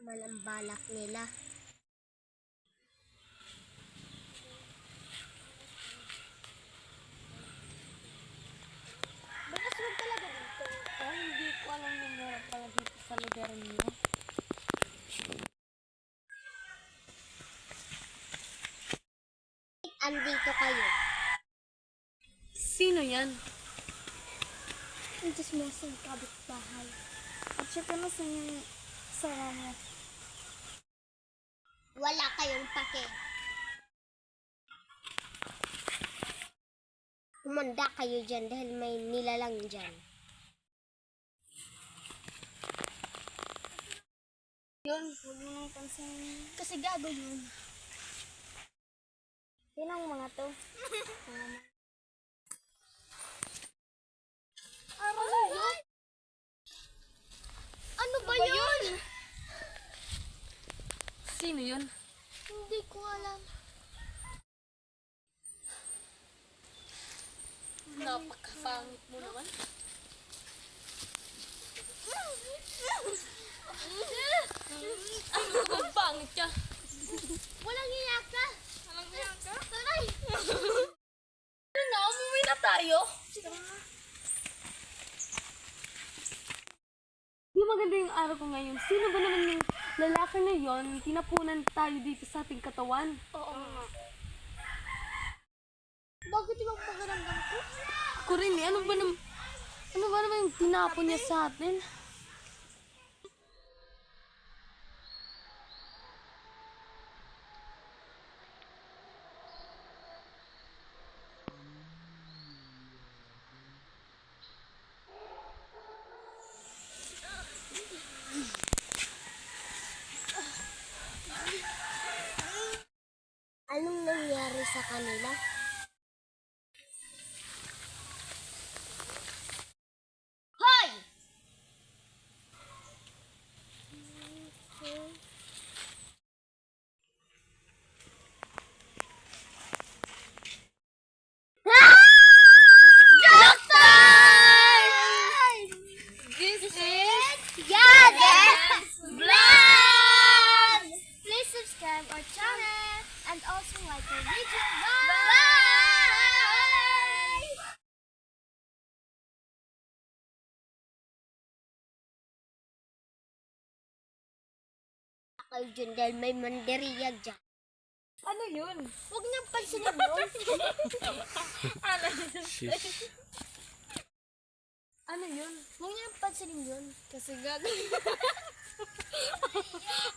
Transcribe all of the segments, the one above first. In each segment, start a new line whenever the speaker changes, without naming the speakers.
man ang balak nila.
Bukas wag talaga dito. Hindi ko alam yung meron pala dito sa lugar niyo.
Andito kayo.
Sino yan?
Ang dismosing kapitbahay.
At syempre mo sa yung sama mo.
Wala kayong pake. Umanda kayo dyan dahil may nilalang dyan.
Yun, huwag mo nang pansin.
Kasi gago yun.
Yun ang mga to.
Ano ba yun?
Sino yun?
Hindi ko alam.
Napakapangit mo naman. Ano ba pangit ka?
Walang iyak ka.
Walang iyak ka?
Tuloy.
Ano na, umuwi na tayo? Di maganda yung araw ko ngayon. Sino ba naman yung lalaki na yon? Tinapunan tayo dito sa ating katawan.
Oo nga. Bakit ibang pagaramdam ko?
Ako rin eh. Ano ba naman yung tinapon niya sa atin?
Anong nangyari sa kanila? Hoy!
This is
Yades Vlog! Please subscribe our channel and also like our video. Bye! Kayo dyan dahil may mandiriyag dyan.
ano yun?
Huwag niyang pansinin yun.
Ano yun? Ano yun?
Huwag niyang pansinin yun.
Kasi gagawin.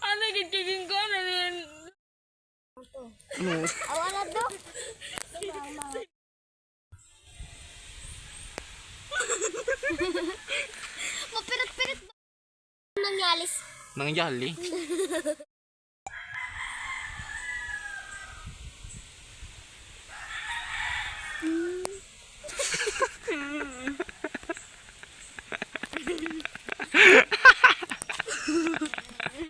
Ano gagawin ko? Ano yun?
Awala do. Mapirit-pirit ba? Nangyalis.
Nangyali.